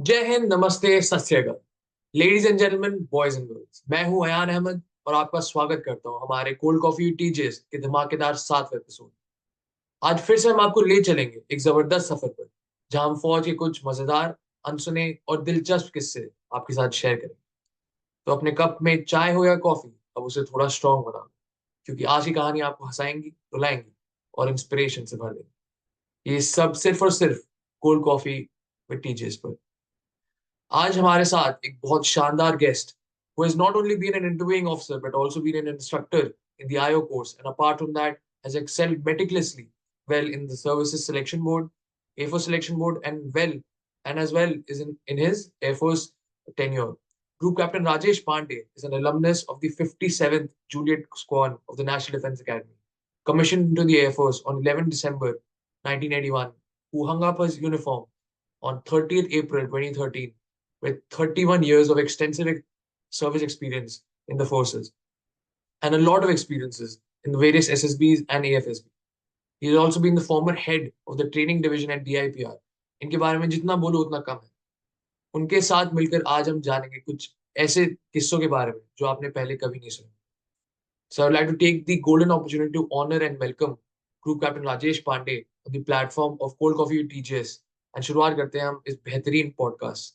जय हिंद, नमस्ते, सत श्री अकाल। Ladies and gentleman, boys and girls, मैं हूं अयान अहमद और आपका स्वागत करता हूं हमारे कोल्ड कॉफी टीचर्स के धमाकेदार 7वें एपिसोड। आज फिर से हम आपको ले चलेंगे एक जबरदस्त सफर पर, जहां हम फौज के कुछ मजेदार, अनसुने और दिलचस्प किस्से आपके साथ शेयर करेंगे। तो अपने कप में चाय हो या कॉफी, अब उसे थोड़ा स्ट्रांग बनाओ, क्योंकि आज की कहानी आपको हंसाएंगी, रुलाएंगी और इंस्पिरेशन से भर देंगी। ये सब सिर्फ और सिर्फ कोल्ड कॉफी विद टीचर्स पर। आज हमारे साथ एक बहुत शानदार guest who has not only been an interviewing officer but also been an instructor in the IO course, and apart from that has excelled meticulously well in the services selection board, Air Force selection board, and as well is in his Air Force tenure. Group Captain Rajesh Pandey is an alumnus of the 57th Juliet Squadron of the National Defense Academy, commissioned into the Air Force on 11 December 1981, who hung up his uniform on 30th April 2013 with 31 years of extensive service experience in the forces and a lot of experiences in the various SSBs and AFSB. He has also been the former head of the training division at DIPR. इनके बारे में जितना बोलो उतना कम है। उनके साथ मिलकर आज हम जानेंगे कुछ ऐसे किस्सों के बारे में जो आपने पहले कभी नहीं सुने। So I would like to take the golden opportunity to honor and welcome Group Captain Rajesh Pandey on the platform of Cold Coffee TGS, and शुरुआत करते हैं हम इस बेहतरीन podcast.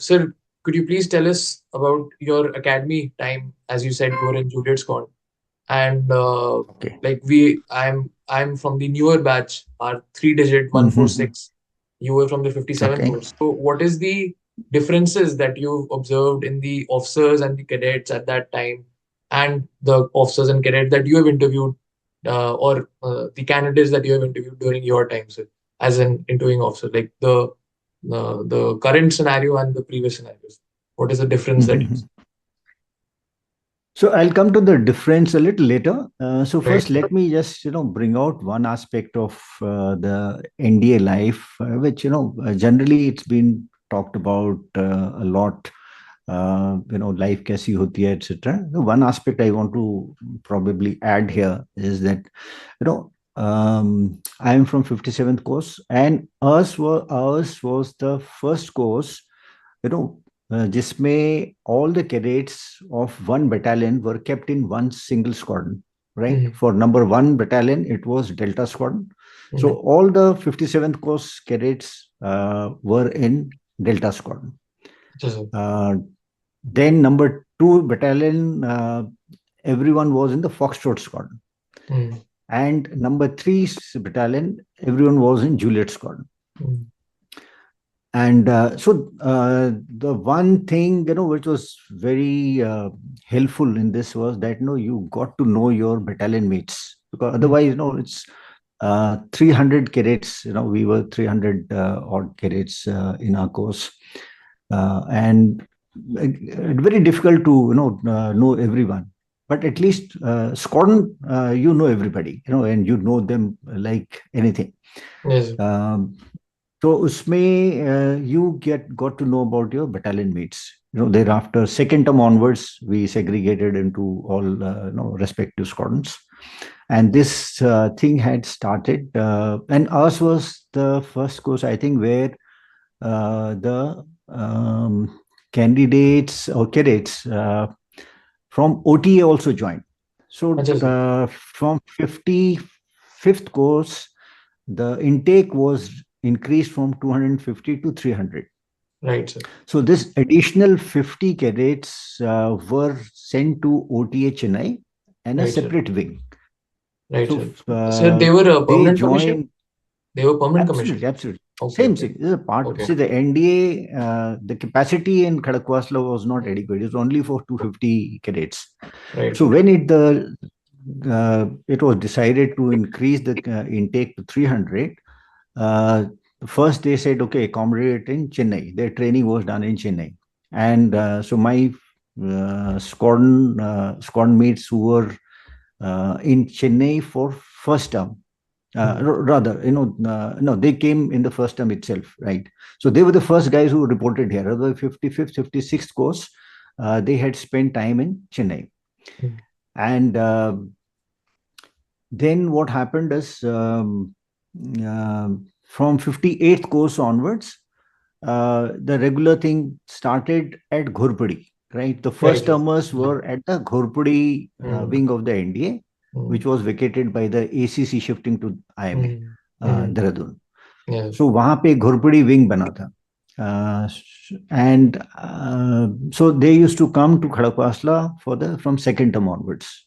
Sir, could you please tell us about your academy time? As you said, you were in Juliet Squad, and Okay. I'm from the newer batch, our 3-digit 146. You were from the 57th Okay. course. So, what is the differences that you've observed in the officers and the cadets at that time, and the officers and cadets that you have interviewed, or the candidates that you have interviewed during your time, sir, as an interviewing officer, like the current scenario and the previous scenarios? What is the difference that you see? So I'll come to the difference a little later. So Right. first, let me just bring out one aspect of the NDA life, which generally it's been talked about a lot. Life kaisi hoti hai, etc. One aspect I want to probably add here is that I am from 57th course, and ours was the first course जिसमें all the cadets of one battalion were kept in one single squadron, right? Mm-hmm. For number 1 battalion, it was Delta Squadron. So Mm-hmm. all the 57th course cadets were in Delta Squadron. Yes, sir. Then number 2 battalion, everyone was in the Foxtrot Squadron. Mm-hmm. And number 3 battalion, everyone was in Juliet Squadron. Mm-hmm. And the one thing which was very helpful in this was that you got to know your battalion mates, because otherwise it's 300 cadets. We were 300 odd cadets in our course, and very difficult to know everyone. But at least squadron, you know everybody, and you know them like anything. Yes, sir. So usme you got to know about your battalion mates. Thereafter second term onwards, we segregated into all respective squadrons, and this thing had started. And ours was the first course, I think, where the candidates or cadets from OTA also joined. So Yes, sir. from 55th course, the intake was increased from 250 to 300. Right, sir. So this additional 50 cadets were sent to OTA Chennai and a Right, sir. separate wing. Right, So sir. Sir, they were a they permanent commission? joined. They were permanent commission. Absolutely, absolutely. Okay, Same okay. thing. This is a part. Okay. See, the NDA, the capacity in Khadakwasla was not adequate. It was only for 250 cadets. Right. So when it was decided to increase the intake to 300, first they said, okay, accommodate in Chennai. Their training was done in Chennai. And so my squadron mates who were in Chennai for first term, rather, no, they came in the first term itself, right? So they were the first guys who reported here. The 55th, 56th course, they had spent time in Chennai. Mm. And then what happened is from 58th course onwards, the regular thing started at Ghorpadi, right? The first Right. termers were at the Ghorpadi wing of the NDA, which was vacated by the ACC shifting to IMA, Dehradun. Yes. So वहाँ पे घोरपड़ी wing बना था. And so they used to come to Khadakwasla from second term onwards.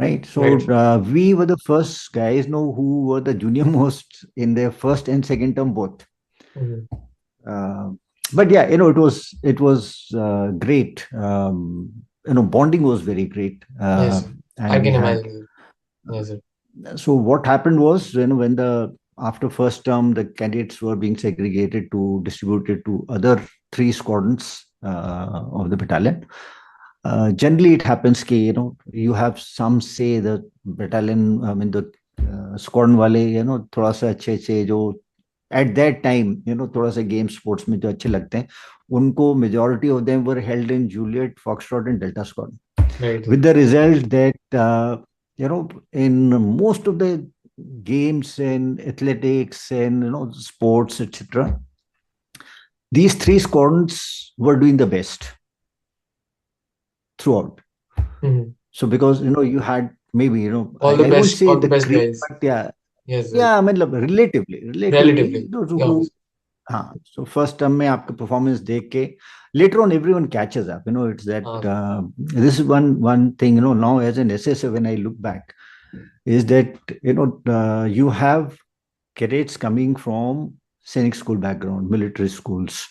Right. So Right. we were the first guys who were the junior most in their first and second term both. But yeah, it was great. Bonding was very great. Yes. And I we can had. imagine. Yes, sir. So what happened was, when after first term the cadets were being segregated to distributed to other 3 squadrons of the battalion. Generally, it happens कि you have some say the battalion. I mean the squadron wale थोड़ा सा अच्छे जो at that time थोड़ा सा game sports में जो अच्छे लगते हैं उनको majority of them were held in Juliet, Foxtrot, and Delta squadron. Right. With the result that in most of the games and athletics and sports, etc., these 3 squadrons were doing the best throughout. So because you had maybe all the I best, won't say all the the best cream, guys. but yeah, Yes, sir. yeah, I mean relatively Relatively. who, so first term में आपका performance देख के later on everyone catches up. It's that this is one thing. Now as an SSA, when I look back, is that you have cadets coming from Scenic school background, military schools,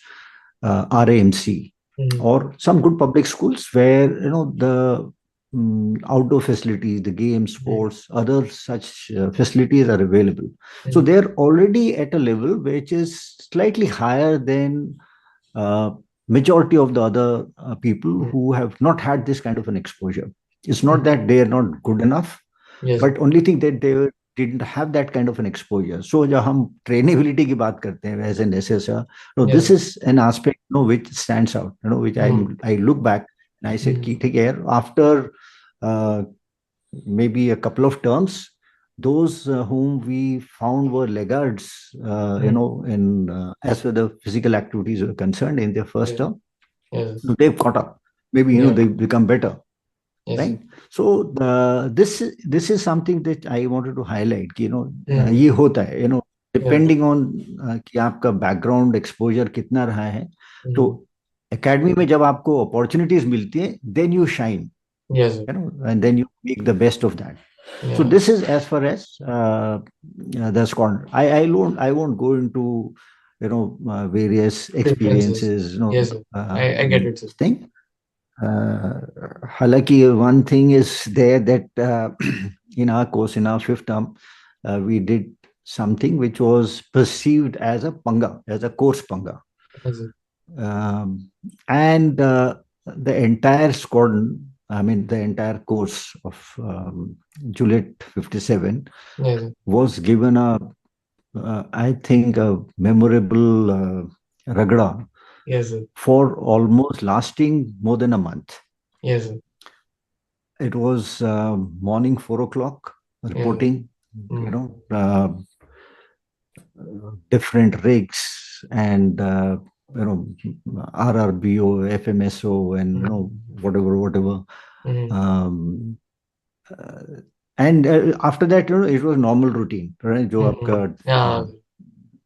RAMC, or some good public schools where the outdoor facilities, the games, sports, other such facilities are available. So they're already at a level which is slightly higher than majority of the other people who have not had this kind of an exposure. It's not that they are not good enough, Yes. but only thing that they didn't have that kind of an exposure. So जब हम trainability की बात करते हैं as an SSR, this is an aspect which stands out, which I look back and I said कि ठीक है यार, after maybe a couple of terms, those whom we found were laggards, in as far the physical activities were concerned in their first term, they've caught up. Maybe they become better. Yes. Right. So this is something that I wanted to highlight. ये होता है. Depending on कि आपका background exposure कितना रहा है, तो academy में जब आपको opportunities मिलती है, then you shine. Yes. And then you make the best of that. So this is as far as the squadron. I won't go into various experiences. Yes, I get it. Sir. Thing. Halaki, one thing is there that in our course, in our 5th term, we did something which was perceived as a panga, as a course panga. And the entire squadron, I mean, the entire course of Juliet 57 was given I think, a memorable ragda. Yes, sir. For almost lasting more than a month. Yes, sir. It was morning 4 o'clock reporting, different rigs and RRBO, FMSO, and whatever. And after that, it was normal routine, right? जो आपका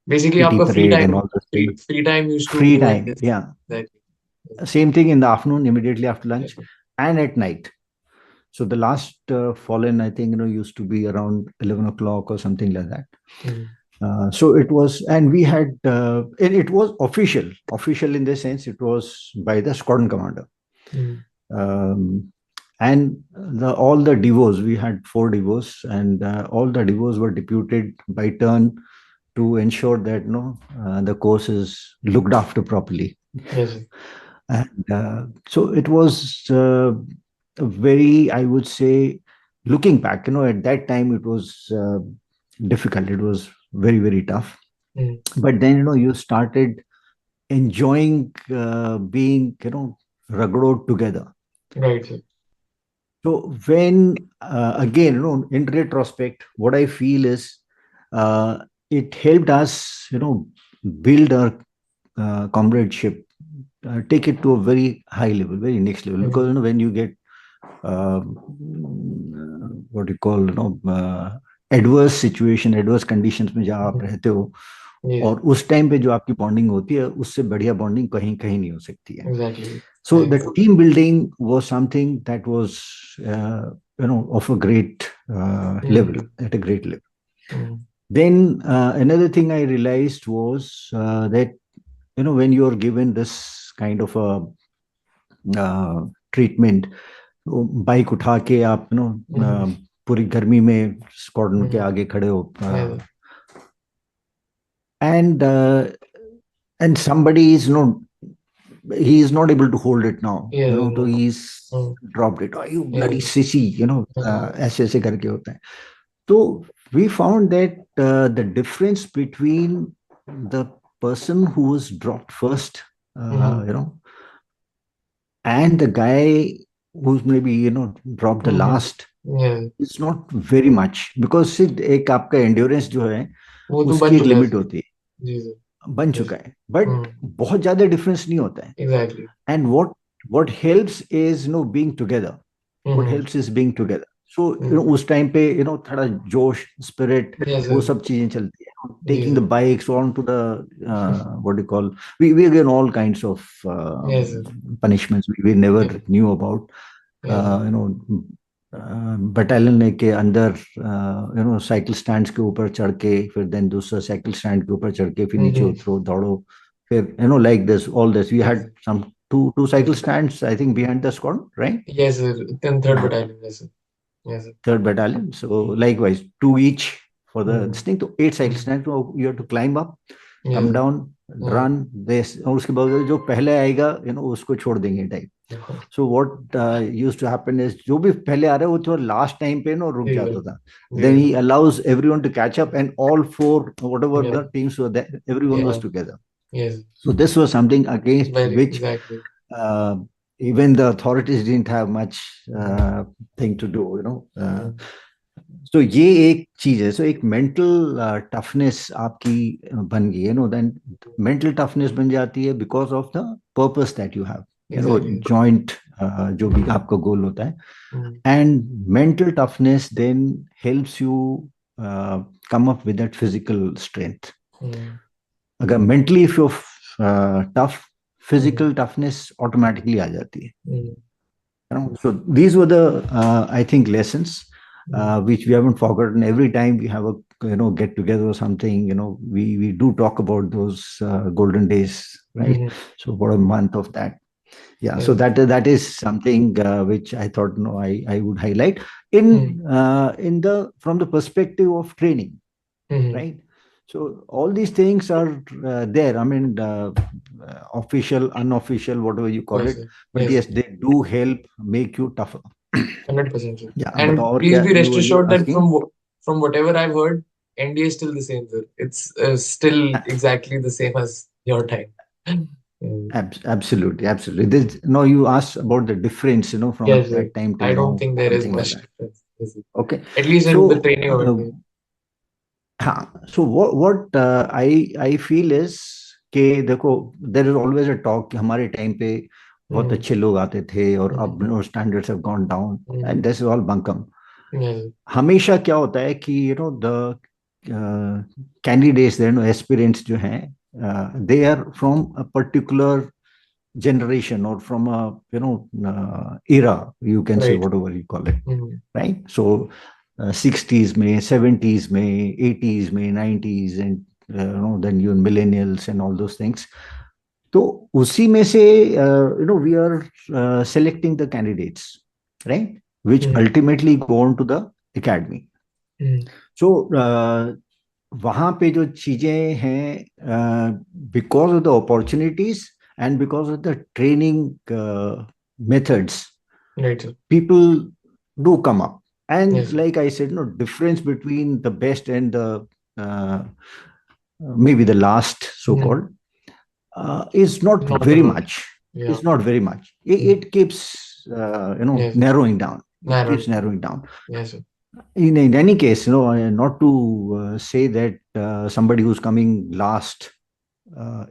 basically PT आपका free parade time, and all those things. free time used to Free go in time, this. yeah. Exactly. Same thing in the afternoon, immediately after lunch, and at night. So the last fallen, I think, used to be around 11 o'clock or something like that. So it was, and we had, it was official in the sense it was by the squadron commander. And all the devos, we had 4 devos, and all the devos were deputed by turn to ensure that the course is looked after properly. Yes. And so it was very, I would say, looking back, at that time it was difficult. It was very, very tough. But then, you started enjoying being, ragdoed together. Right. So when, again, in retrospect, what I feel is it helped us, build our comradeship, take it to a very high level, very next level. Because when you get what you call, adverse situation, adverse conditions में जहाँ आप रहते हो, और उस time पे जो आपकी बॉन्डिंग होती है, उससे बढ़िया बॉन्डिंग कहीं कहीं नहीं हो सकती है. Exactly. So the team building was something that was of a great level, at a great level. Then another thing I realized was that when you are given this kind of a treatment, bike उठा के आप पूरी गर्मी में squadron के आगे खड़े हो, and somebody is he is not able to hold it now, so he's dropped it. Oh, you bloody sissy, ऐसे ऐसे करके होता है. So we found that the difference between the person who was dropped first, and the guy who's maybe dropped the last, it's not very much, because एक आपका endurance जो है उसकी एक लिमिट होती है, बन चुका है, बट बहुत ज्यादा डिफरेंस नहीं होता है. Exactly. And what helps is being together. What helps is being together. So उस टाइम पे थोड़ा जोश, स्पिरिट, वो सब चीजें चलती है. Taking the bikes on to the what do you call, we again all kinds of punishments we never knew about. Battalion के अंदर साइकिल स्टैंड के ऊपर चढ़ के, फिर देन दूसरा साइकिल स्टैंड के ऊपर चढ़ के, फिर नीचे उतरो, दौड़ो, फिर like this, all this. We had some two cycle stands, I think, behind the squad, right? Yes, sir. Then third battalion. Yes, sir. Yes, sir. Third battalion. So likewise, 2 each for the this thing. To 8 cycle stands, you have to climb up, come down, run this, और उसके बाद जो पहले आएगा उसको छोड़ देंगे type. So what used to happen is, जो भी पहले आ रहा है वो थोड़ा लास्ट टाइम पे रुक जाता था. Then he allows everyone to catch up, and all 4 whatever the teams were there, everyone was together. Yes. So this was something against which exactly. Even the authorities didn't have much thing to do, So ये एक चीज है. So एक mental toughness आपकी बन गई, then mental toughness बन जाती है because of the purpose that you have, joint जो भी आपका goal होता है. And mental toughness then helps you come up with that physical strength. अगर mentally if you're tough, physical toughness automatically आ जाती है. So these were the I think lessons which we haven't forgotten. Every time we have a get together or something, we do talk about those golden days, right? So about a month of that. Yeah, so that is something which I thought I would highlight in the from the perspective of training, right? So all these things are there. I mean, official, unofficial, whatever you call it. But yes, they do help make you tougher. 100%. Yeah, and please be rest assured that from whatever I've heard, NDA is still the same, sir. It's still exactly the same as your time. Absolutely, absolutely. No, you asked about the difference, from that time to I don't now, think there is much difference. Okay. At least in the training of it. So what I feel is कि देखो, there is always a talk कि हमारे time पे बहुत अच्छे लोग आते थे और अब standards have gone down, and this is all bunkum. हमेशा क्या होता है कि the candidates, aspirants जो हैं, they are from a particular generation or from a era, you can say, whatever you call it, right? So 60s में, 70s में, 80s में, 90s, and then you millennials and all those things. तो उसी में से we are selecting the candidates, right, which ultimately go on to the academy. So वहाँ पे जो चीजें हैं, because of the opportunities and because of the training methods, people do come up. And like I said, difference between the best and the maybe the last, so-called, is not very much. It's not very much. It keeps narrowing down. It keeps narrowing down. Yes, sir. In any case, not to say that somebody who's coming last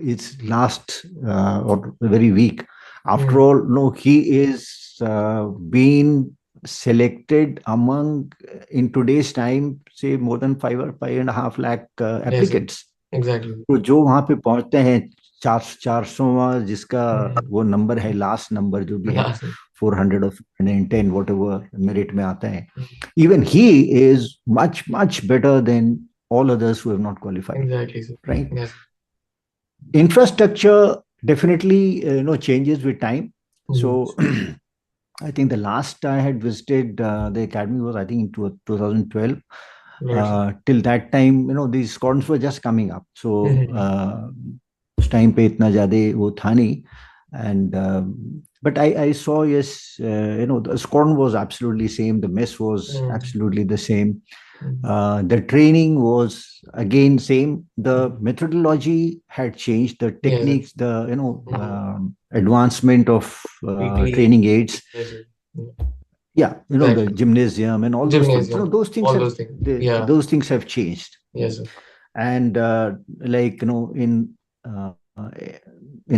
is last or very weak. After all, no, he is being selected among in today's time, say more than 5 or 5.5 lakh Yes, sir. applicants. Exactly. तो जो वहां पे पहुंचते हैं 400वां जिसका वो number है, last number जो भी है, Last. 400 और 410 वट एवर मेरिट में आता है, even he is much much better than all others who have not qualified. Exactly, sir. Right? Yes. Infrastructure definitely changes with time. So I think the last I had visited the academy was, I think, in 2012. Right, sir. Till that time, these squadrons were just coming up. So उस time पे इतना ज्यादा वो था नहीं. And but I saw, yes, the squadron was absolutely same. The mess was absolutely the same. The training was again same. The methodology had changed. The Yes, sir. techniques, the advancement of Weekly. training aids. Yes, sir. Yeah, the Exactly. gymnasium and all those things. Gymnasium. Those things All have those things. Yeah. those things have changed. Yes, sir. And like in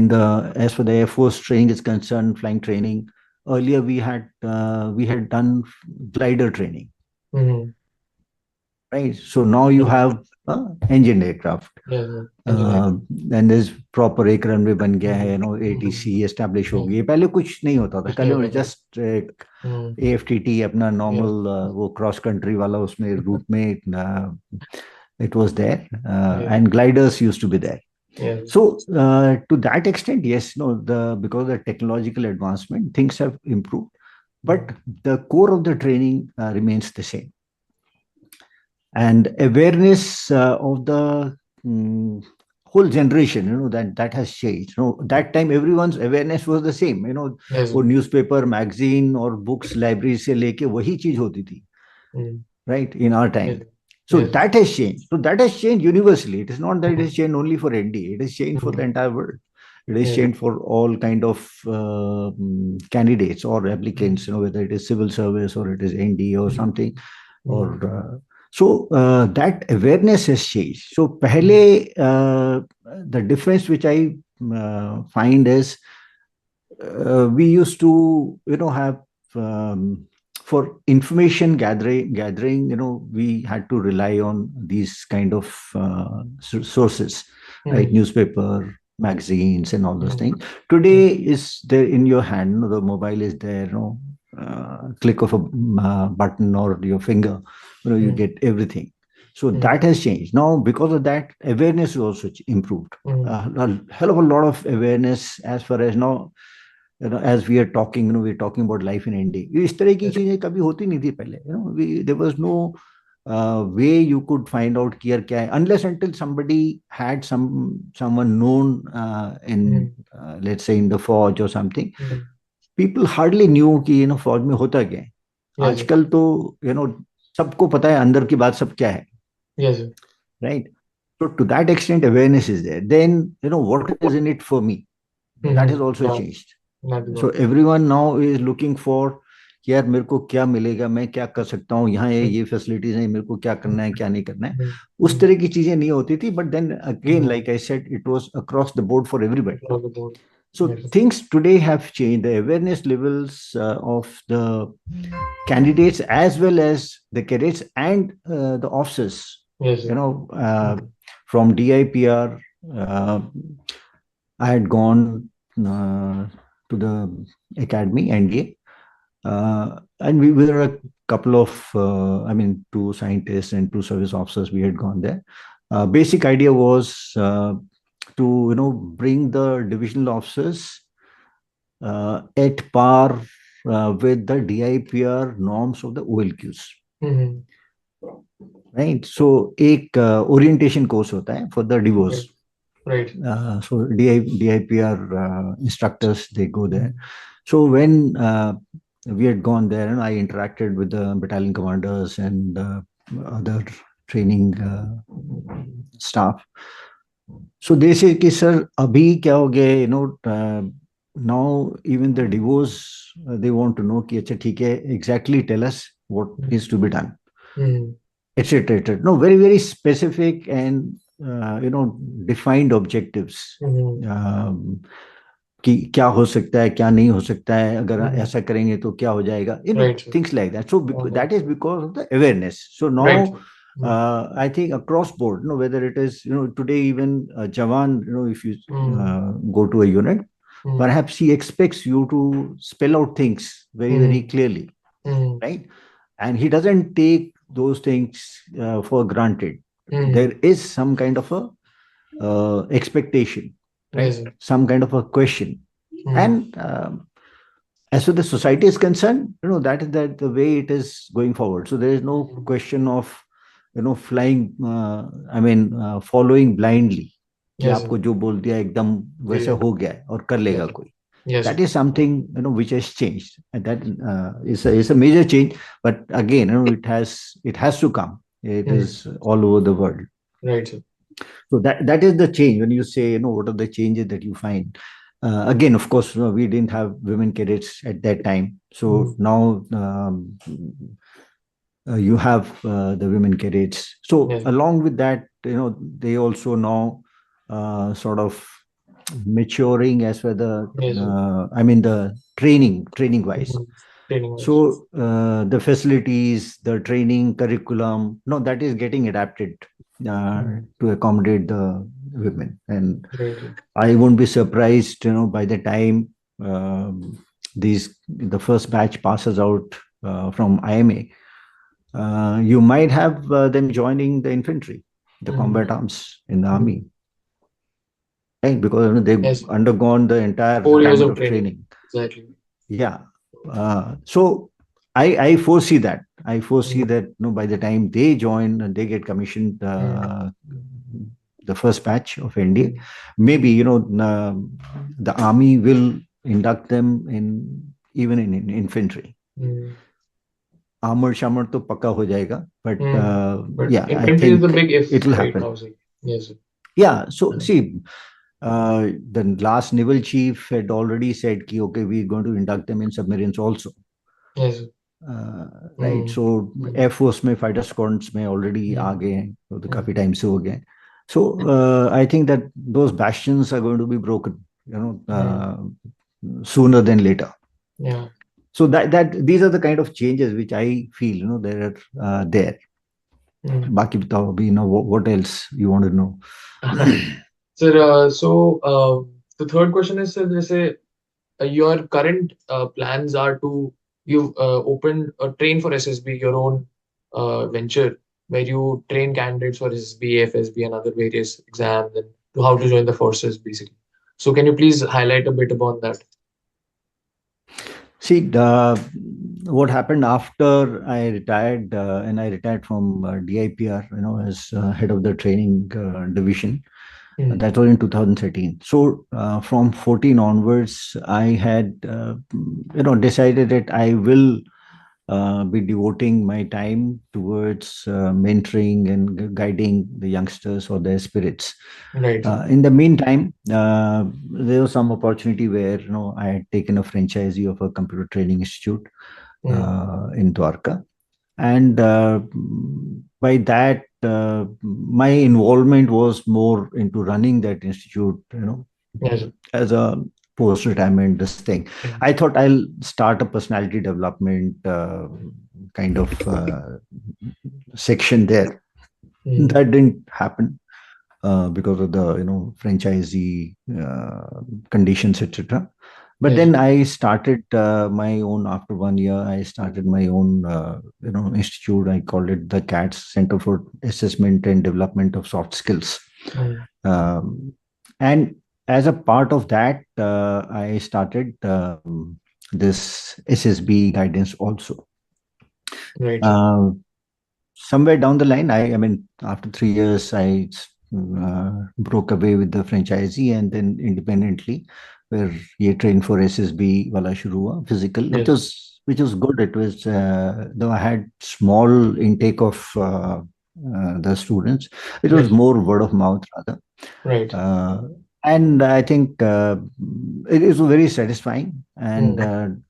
the, as for the Air Force training is concerned, flying training, earlier we had done glider training, right? So now you have engine aircraft. Yes, sir. And there's proper एक runway बन गया है, ATC establish हो गई. पहले कुछ नहीं होता था. पहले just AFTT अपना normal वो cross country वाला उसमें route में it was there, and gliders used to be there. So to that extent, yes, because of the technological advancement, things have improved, but the core of the training remains the same. And awareness of the whole generation, that has changed. That time everyone's awareness was the same. वो newspaper, magazine or books, library से लेके वही चीज होती थी, right? In our time. So that has changed. So that has changed universally. It is not that it has changed only for ND. It has changed for the entire world. It has changed for all kind of candidates or applicants, whether it is civil service or it is ND or something, or so that awareness has changed. So pehle, the difference which I find is we used to have for information gathering, we had to rely on these kind of sources, right? Newspaper, magazines, and all those things. Today is there in your hand. The mobile is there. Click of a button or your finger, you get everything. So that has changed. Now, because of that, awareness is also improved. A hell of a lot of awareness as far as now. As we are talking, we're talking about life in India. इस तरह की चीजें कभी होती नहीं थी पहले. There was no way you could find out कि यार क्या है, unless until somebody had someone known in let's say in the forge or something. People hardly knew कि फौज में होता क्या है. आजकल तो सबको पता है अंदर की बात सब क्या है. Right? So to that extent, awareness is there. Then what is in it for me? That has also changed. So everyone now is looking for कि यार मेरे को क्या मिलेगा, मैं क्या कर सकता हूँ, यहाँ ये फैसिलिटीज है, मेरे को क्या करना है क्या नहीं करना है. उस तरह की चीजें नहीं होती थी. But then again, like I said, it was across the board for everybody. So things today have changed. The awareness levels of the candidates as well as the cadets and the officers, from DIPR, I had gone to the academy, NDA, and we were a couple of, 2 scientists and 2 service officers. We had gone there. Basic idea was to bring the divisional officers at par with the DIPR norms of the OLQs. Right? So एक orientation course होता है for the DIVOs. Right. So DIPR instructors, they go there. So when we had gone there, and I interacted with the battalion commanders and other training staff. So they say कि sir अभी क्या हो गया, now even the DIVOs they want to know कि अच्छा ठीक है, exactly tell us what is to be done. etc. etc. No, very very specific and defined objectives. कि क्या हो सकता है, क्या नहीं हो सकता है, अगर ऐसा करेंगे तो क्या हो जाएगा, Right. things like that. So Okay. that is because of the awareness. So Right. now I think across board, whether it is today even Jawan, if you go to a unit, perhaps he expects you to spell out things very very clearly, right? And he doesn't take those things for granted. There is some kind of a expectation, right? Yes. Some kind of a question. And as far as the society is concerned, that is the way it is going forward. So there is no question of flying, following blindly कि Yes. आपको जो बोल दिया एकदम वैसा हो गया है और कर लेगा कोई. Yes. That is something which has changed, and that is a major change. But again, it has to come. It is all over the world. Right, sir. So that is the change. When you say, what are the changes that you find? Again, of course, we didn't have women cadets at that time. So now you have the women cadets. So along with that, they also now sort of maturing as well the the training wise. So the facilities, the training curriculum, that is getting adapted to accommodate the women. And I won't be surprised, by the time the first batch passes out from IMA, you might have them joining the infantry, the combat arms in the army, right? Because they've undergone the entire 4 years gamut of training. Exactly. Yeah. So I foresee that. I foresee that by the time they join and they get commissioned, the first batch of NDA, maybe the army will induct them even in infantry. Armor to pakka ho jayega, but yeah, I think it will happen. Yes. Yeah. So see, the last naval chief had already said, okay, we're going to induct them in submarines also. Yes. Right. So Air Force में fighter squadrons में already आ गए हैं, तो काफी time से हो गए. So I think that those bastions are going to be broken, sooner than later. Yeah. So that these are the kind of changes which I feel, they're there. बाकी बताओ अभी, what else you want to know? Sir, so the third question is, sir, जैसे your current plans are to you've opened a train for SSB, your own venture, where you train candidates for SSB, AFSB, and other various exams, and to how to join the forces, basically. So can you please highlight a bit about that? See, what happened after I retired, and I retired from DIPR, as head of the training division. That was in 2013. So from 14 onwards, I had, decided that I will be devoting my time towards mentoring and guiding the youngsters or their spirits. Right. In the meantime, there was some opportunity where I had taken a franchisee of a computer training institute in Dwarka, and by that my involvement was more into running that institute, Yes. as a post-retirement this thing. I thought I'll start a personality development kind of section there. That didn't happen because of the franchisee conditions, etc. But then I started my own. After 1 year, I started my own institute. I called it the CATS, Center for Assessment and Development of Soft Skills. And as a part of that, I started this SSB guidance also. Right. Somewhere down the line, I mean, after 3 years, I broke away with the franchisee, and then independently, where he trained for SSB wala shuru hua, physical, which was good. It was, though I had small intake of the students, it was more word of mouth rather. Right. And I think it is very satisfying, and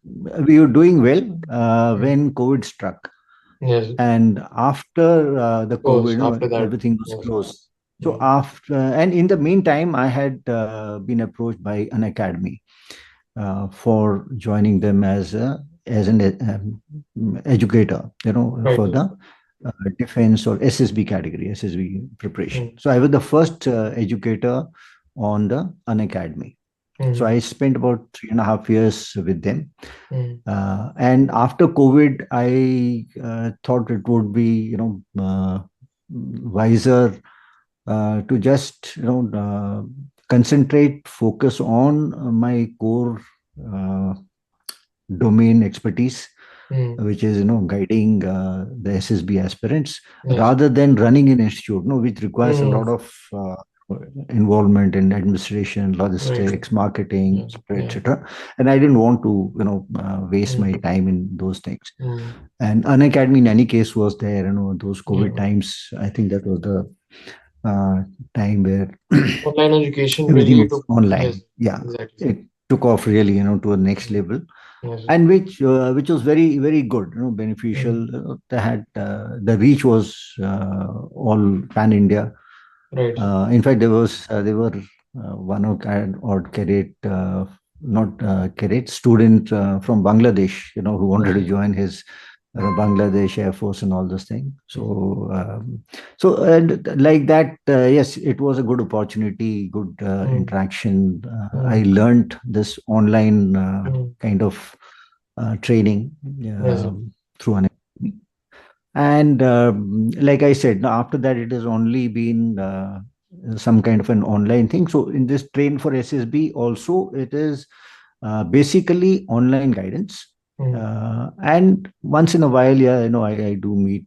we were doing well when COVID struck. Yes. And after the COVID, Course after that. everything was Yes. closed. So Mm. after, and in the meantime, I had been approached by an academy for joining them as an educator, Right. for the defense or SSB category, SSB preparation. Mm. So I was the first educator on the Unacademy. So Mm. I spent about 3.5 years with them. Mm. And after COVID, I thought it would be, wiser to just, concentrate, focus on my core uh, domain expertise, Mm. which is, guiding the SSB aspirants, Yes. rather than running an institute, which requires a Mm. lot of involvement in administration, Right. logistics, marketing, Yeah. Yeah. etc. And I didn't want to, waste my Mm. time in those things. Mm. And Unacademy, in any case, was there. Those COVID Yeah. times. I think that was the time where Online education everything really was took. Yes. online. Yeah, Exactly. it took off really, to a next Mm. level, Yes. and which was very very good, beneficial. Mm. They had the reach was all pan India. Right. In fact, there were one or cadet, not cadet student from Bangladesh, who wanted to join his Bangladesh Air Force and all those things. Mm. So and like that, yes, it was a good opportunity, good Mm. interaction. I Mm. learned this online Mm. kind of training Yes. through an. And like I said, now after that, it has only been some kind of an online thing. So in this train for SSB, also it is basically online guidance. Mm. And once in a while, yeah, I do meet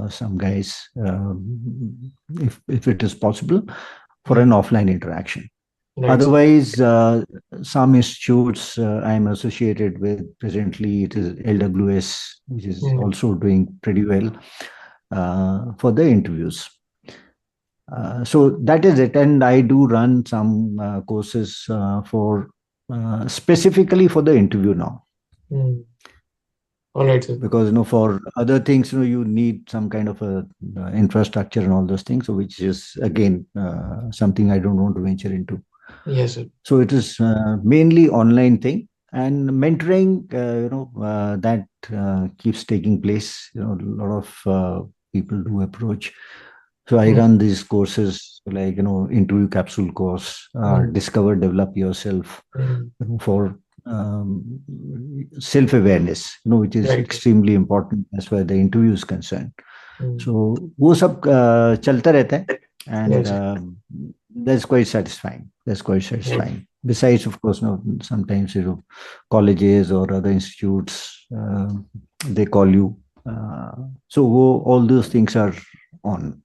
some guys, if it is possible, for an Mm. offline interaction. Right. Otherwise, some institutes I'm associated with presently, it is LWS, which is Mm. also doing pretty well for the interviews. So that is it. And I do run some courses for specifically for the interview now. Mm. All right, sir. Because for other things, you need some kind of a infrastructure and all those things, so which is again something I don't want to venture into. Yes, sir. So it is mainly online thing, and mentoring, that keeps taking place. A lot of people do approach. So I Mm. run these courses like, interview capsule course, Mm. discover, develop yourself, Mm. for self-awareness, which is Right, sir. extremely important as far as the interview is concerned. Mm. So वो सब चलता रहता है, and Yes, sir. that's quite satisfying. That's quite Right. satisfying. Besides, of course, sometimes colleges or other institutes, they call you. So all those things are on.